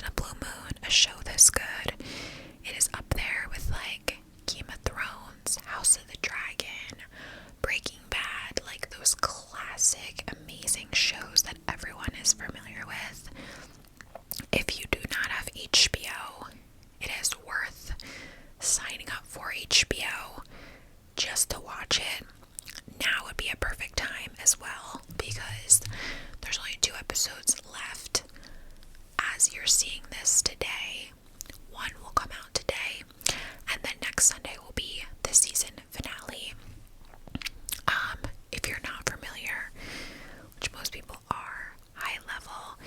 a blue moon a show this good. It is up there with like Game of Thrones, House of the Dragon, Breaking Bad, like those classic, amazing shows that everyone is familiar with. If you do not have HBO, it is worth signing up for HBO just to watch it. Now would be a perfect time as well because there's only 2 episodes left. As you're seeing this today, one will come out today, and then next Sunday will be the season finale. If you're not familiar, which most people are, high level,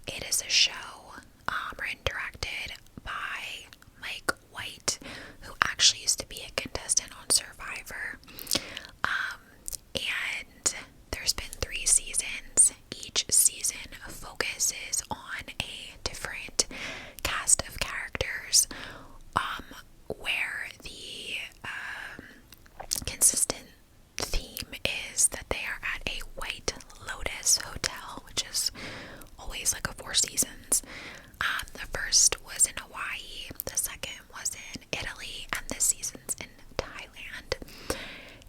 it is a show written, directed by Mike White, who actually used to be a contestant on Survivor. And there's been 3 seasons. Each season focuses on a different cast of characters, where the consistent theme is that they are at a White Lotus hotel, which is always like a 4 seasons. The first was in Hawaii, the second was in Italy, and this season's in Thailand.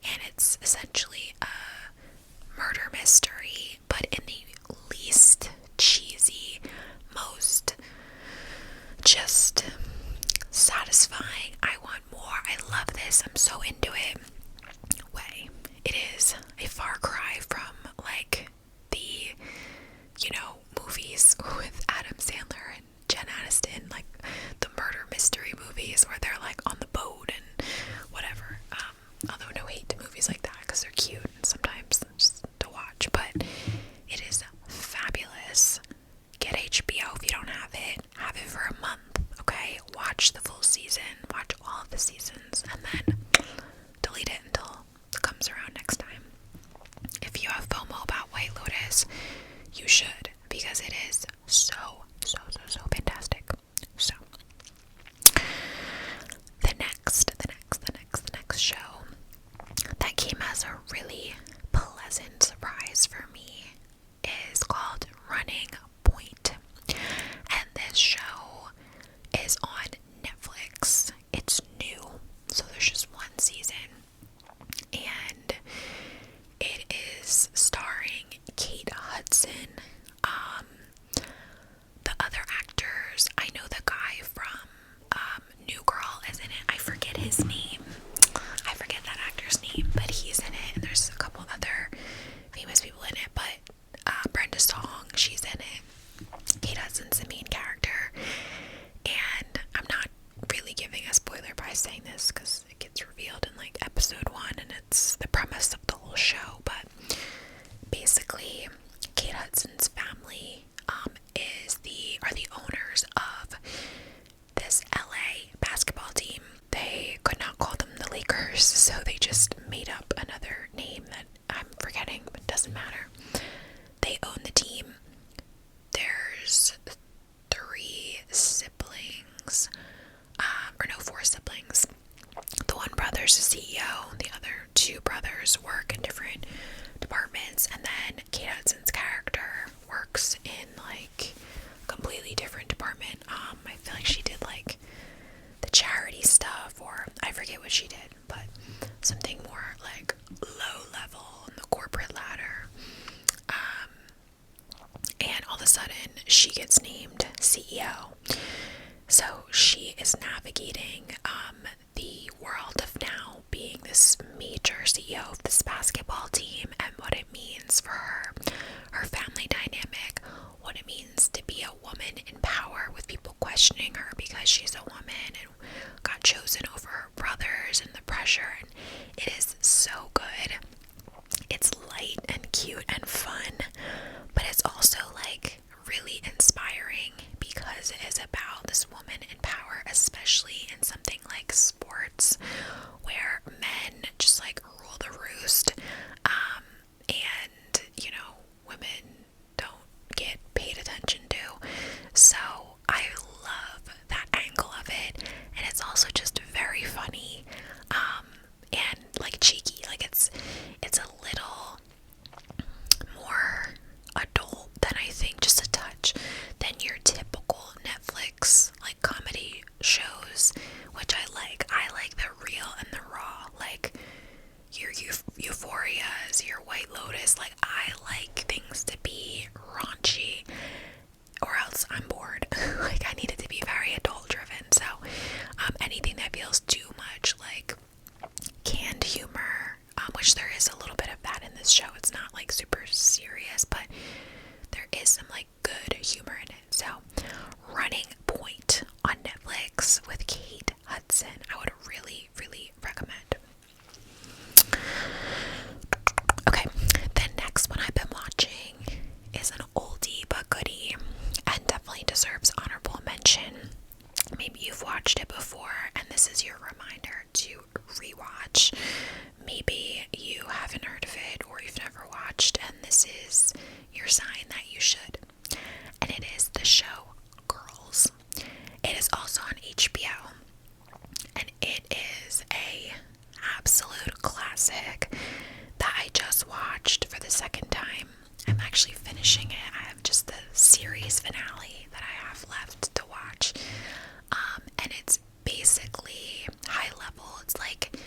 And it's essentially a murder mystery, but in the least cheesy, most just satisfying, I want more, I love this, I'm so into it way. It is a far cry from like the, movies with Adam Sandler and Jen Aniston, like the murder mystery movies where they're like on the boat and whatever. Although no hate to movies like that because they're cute and sometimes just to watch, but it is fabulous. Get HBO if you don't have it for a month, okay? Watch the full season, watch all of the seasons, and then delete it until it comes around next time. If you have FOMO about White Lotus, you should, because it is so fantastic. So, the next show that came as a really pleasant surprise for me is called Running Point. And this show is on Netflix. It's new, so there's just 1 season. And it is starring Kate Hudson. The other actors, I know the guy from New Girl is in it. I forget his name. I forget that actor's name, but he's in it. And there's a couple other famous people in it, but Brenda Song, she's in it. Kate Hudson's the main character. And I'm not really giving a spoiler by saying this because it gets revealed in like episode 1 and it's the premise of the whole show, but basically Kate Hudson's family are the owners of this LA basketball team. They could not call them the Lakers, so they just made up another name that I'm forgetting, but doesn't matter. They own the team. There's 3 siblings, 4 siblings. The one brother's a CEO, the other 2 brothers work in different departments, and then Kate Hudson's character works in like a completely different department. I feel like she did like the charity stuff, or I forget what she did, but something more like low level on the corporate ladder. And all of a sudden she gets named CEO. So she is navigating the world of now being this major CEO of this basketball team, and what it means for her family dynamic, what it means to be a woman in power with people questioning her because she's a woman and got chosen over her brothers, and the pressure. And it is so good. It's light and cute and fun, but it's also like really inspiring because it is about this woman in power, especially in something like sports where men just like rule the roost, and women don't get paid attention to. So I love that angle of it, like I need it to be very adult driven. So anything that feels too much like canned humor, which there is a little bit of that in this show. It's not like super serious, but there is some like good humor in it. So Running Point on Netflix with Kate Hudson, I would really, really recommend. Okay, the next one I've been watching is an oldie but goodie and definitely deserves honorable mention. Maybe you've watched it before and this is your reminder to rewatch. Maybe you haven't heard of it or you've never watched and this is your sign that you should. And it is the show Girls. It is also on HBO and it is a absolute classic that I just watched for the second time. I'm actually finishing it. I have just the series finale that I have left to watch. And it's basically high level. It's like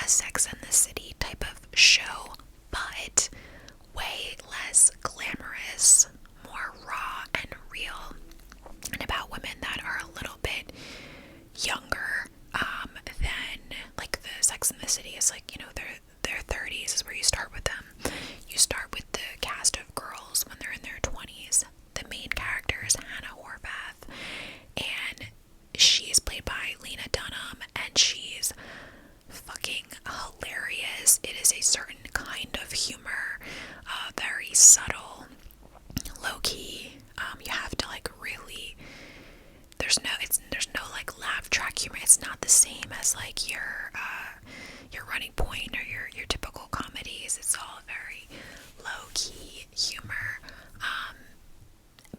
a Sex and the City type of show, but way less glamorous, more raw and real, and about women that are a little bit younger than like the Sex and the City is like, you know, their 30s is where you start with them. You start with the cast of girls when they're in their 20s. The main character is Hannah Horvath, and she's played by Lena Dunham, and she's fucking hilarious. It is a certain kind of humor, very subtle, low-key. You have to like really, there's no like laugh track humor. It's not the same as like your Running Point or your typical comedies. It's all very low-key humor,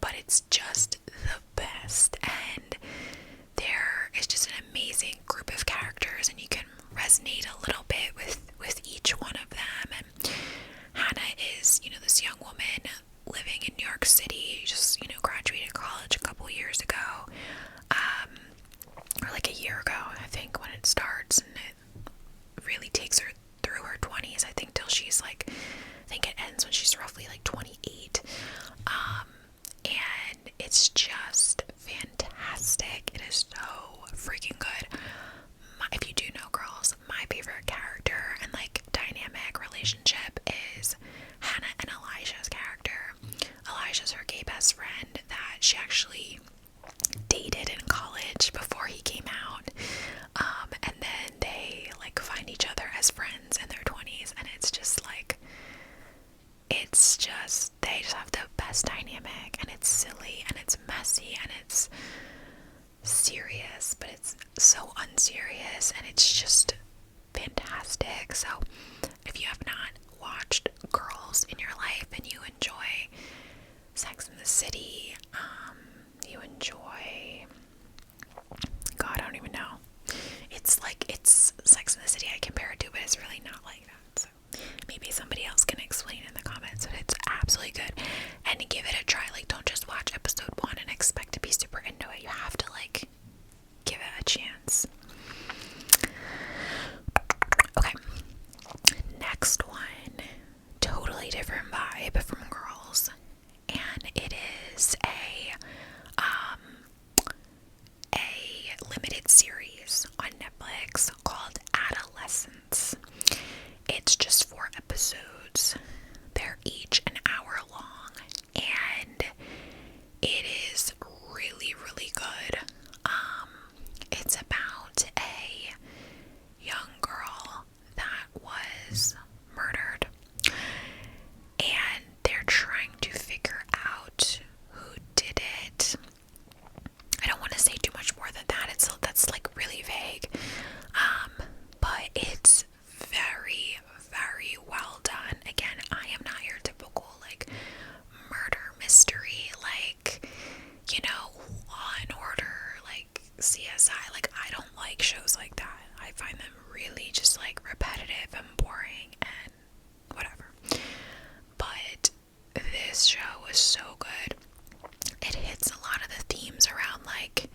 but it's just the best, and there is just an amazing group of characters and you can resonate a little bit with each one of them. And Hannah is, you know, this young woman living in New York City, just, you know, graduated college a couple years ago, or like a year ago, I think, when it starts, and it really takes her through her 20s, I think, till she's like, I think it ends when she's roughly like 28, and it's just fantastic. It is so freaking good. If you do know Girls, my favorite character and like dynamic relationship is Hannah and Elijah's character. Elijah's her gay best friend that she actually dated in college before he came out, and then they like find each other as friends in their 20s, and it's just like, it's just, they just have the best dynamic, and it's silly and it's messy and it's serious, but it's so unserious, and it's just fantastic. So if you have not watched Girls in your life and you enjoy Sex and the City, you enjoy, God, I don't even know, it's like, it's Sex and the City I compare it to, but it's really not like that. So maybe somebody else can explain in the comments, but it's absolutely good, and give it a try. Like, don't just watch episode 1 and expect to be super into it. You have to like give it a chance. Okay, next one, totally different vibe from Girls, and it is a limited series on Netflix called Adolescence. It's just 4 episodes. They're each an hour long, and it is really, really good. It's about a young girl that was murdered, and they're trying to figure out who did it. I don't want to say too much more than that. That's like really vague. But it's very, very well done. Again, I am not your typical like murder mystery, like, you know, Law and Order, like CSI. Like, I don't like shows like that. I find them really just like repetitive and boring and whatever. But this show was so good. It hits a lot of the themes around like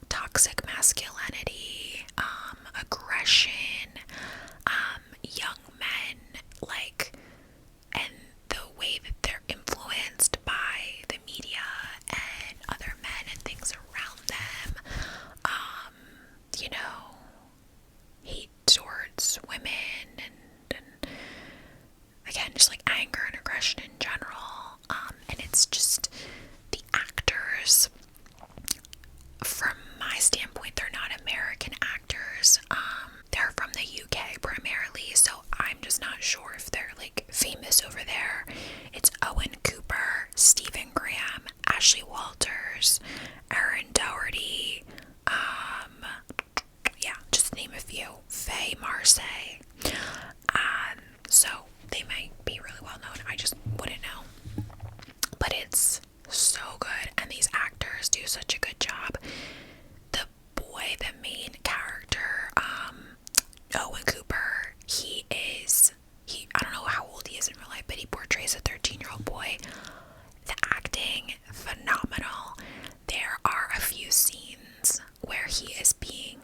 toxic masculinity, aggression, young men, like, and the way that they're influenced by the media and other men and things he is being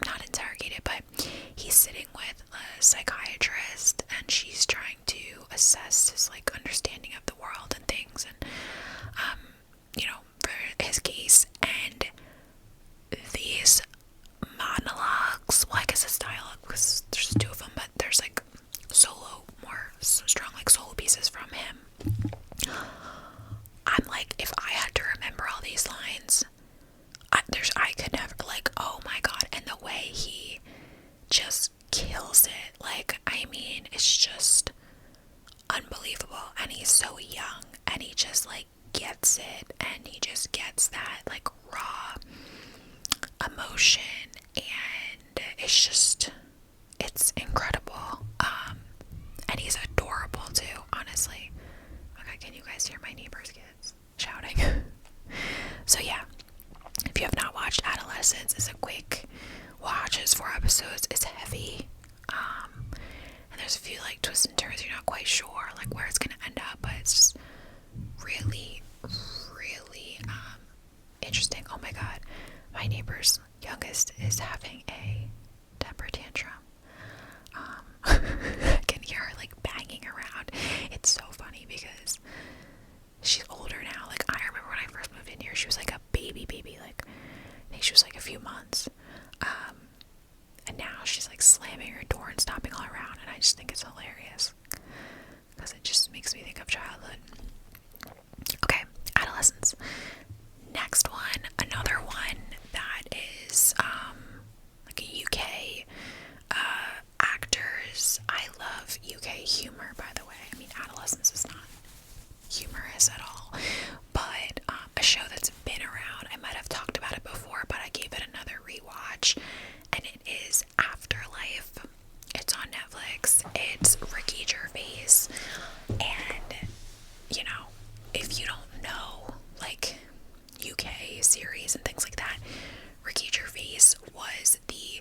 not interrogated, but he's sitting with a psychiatrist, and she's trying to assess his like understanding of the world and things, and for his case. And these monologues, well, I guess it's dialogue because there's two of them, but there's like more strong like solo pieces from him. I'm like, if I had to remember all these lines, I could never, like, oh my god. And the way he just kills it, like, I mean, it's just unbelievable. And he's so young, and he just like gets it, and he just gets that like raw emotion, and it's incredible. And he's adorable too, honestly. Okay, can you guys hear my neighbor's kids shouting? So yeah, if you have not watched Adolescence, it's a quick watch. It's 4 episodes. It's heavy, and there's a few like twists and turns. You're not quite sure like where it's gonna end up, but it's just really, really interesting. Oh my god, my neighbor's youngest is having a temper tantrum. I can hear her like banging around. It's so funny because she's older now. Like, I remember when I first moved in here, she was like a baby, like, I think she was like a few months. And now she's like slamming her door and stomping all around, and I just think it's hilarious because it just makes me think of childhood. Okay, Adolescence. Next one, another one that is like a UK actors. I love UK humor, by the way. I mean, Adolescence is not humorous at all, but a show that's been around. I might have talked about it before, but I gave it another rewatch, and it is Afterlife. It's on Netflix. It's Ricky Gervais, and if you don't know like UK series and things like that, Ricky Gervais was the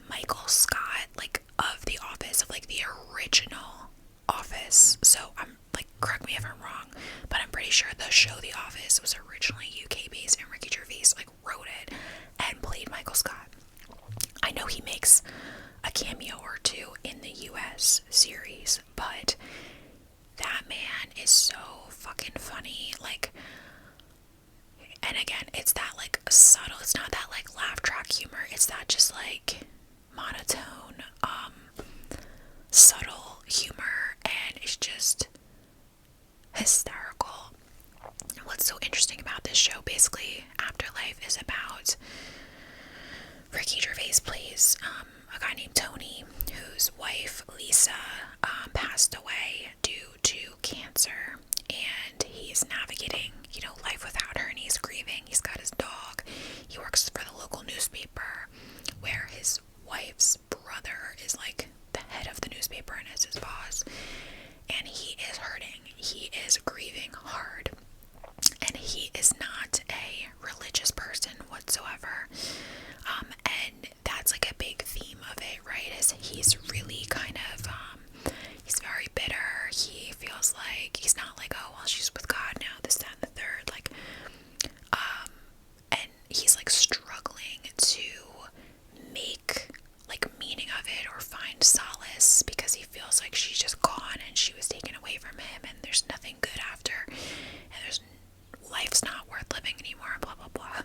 Michael Scott like of The Office, of like the original Office. So I'm like, correct me if I'm wrong, but I'm pretty sure the show The Office was originally UK based, and Ricky Gervais like wrote it and played Michael Scott. I know he makes a cameo or two in the US series, but that man is so fucking funny. Like, and again, it's that like subtle, it's not that like laugh track humor, it's that just like monotone, subtle humor, and it's just hysterical. And what's so interesting about this show, basically, Afterlife is about Ricky Gervais plays a guy named Tony, whose wife Lisa passed away due to cancer, and he's navigating life without her, and he's grieving. He's got his dog. He works for the local newspaper, where his wife's brother is like the head of the newspaper and is his boss, and he is hurting. He is grieving hard, and he is not a religious person whatsoever. And that's like a big theme of it, right? Is he's really kind of he's very bitter. He feels like he's not like, oh well, she's with God now, this, that, and the third, like and he's like struggling to make like meaning of it or find solace, because he feels like she's just gone and she was taken away from him, and there's nothing good after, and life's not worth living anymore, blah blah blah.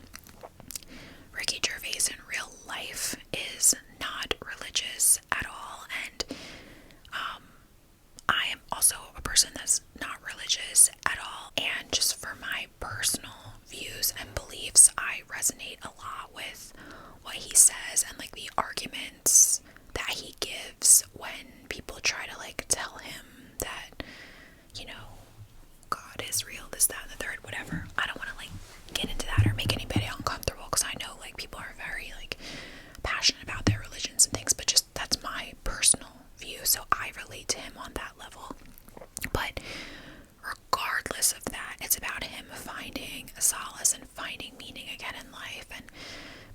Ricky Gervais in real life is not religious at all, and I am also a person that's not religious at all, and just for my personal views and beliefs, I resonate a lot with what he says and like the arguments that he gives when people try to like tell him that God is real, this, that, and the third, whatever. I don't want to like get into that or make anybody uncomfortable, because I know like people are very like passionate about their religions and things, but just that's my personal view, so I relate to him on that level. But regardless of that, it's about him finding solace and finding meaning again in life, and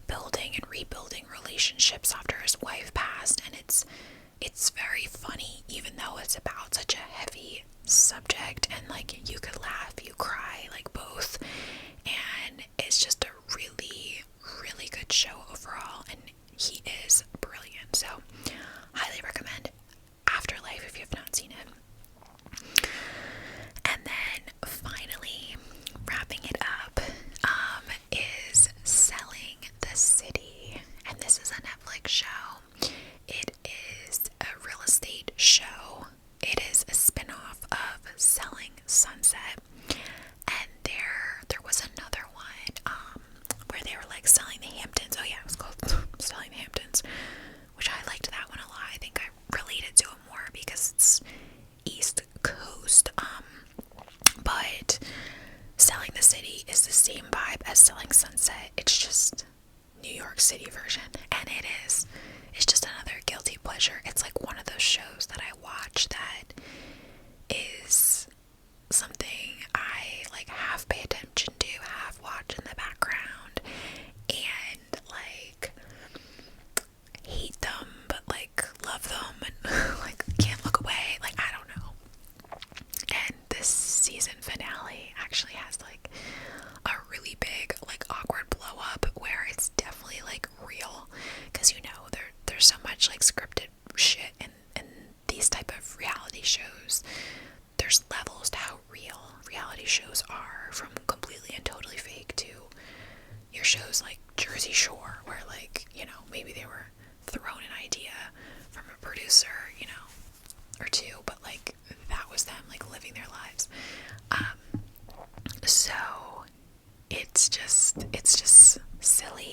building and rebuilding relationships after his wife passed. And it's very funny, even though it's about such a heavy subject, and like you could laugh, you cry, like both, and it's just a really, really good show overall. Selling the Hamptons. Oh yeah, it was called Selling the Hamptons, which I liked that one a lot. I think I related to it more because it's East Coast. But Selling the City is the same vibe as Selling Sunset. It's just New York City version, and it's just another guilty pleasure. It's like one of those shows that I watch that is something I like half pay attention to, half watch in the background, and like hate them but like love them, and like can't look away. Like, I don't know. And this season finale actually has like a really big like awkward blow up where it's definitely like real, because there's so much like scripted shit in these type of reality shows. There's levels to how real reality shows are, from completely and totally fake to your shows like Jersey Shore, where like, maybe they were thrown an idea from a producer, or two, but like that was them like living their lives. So it's just silly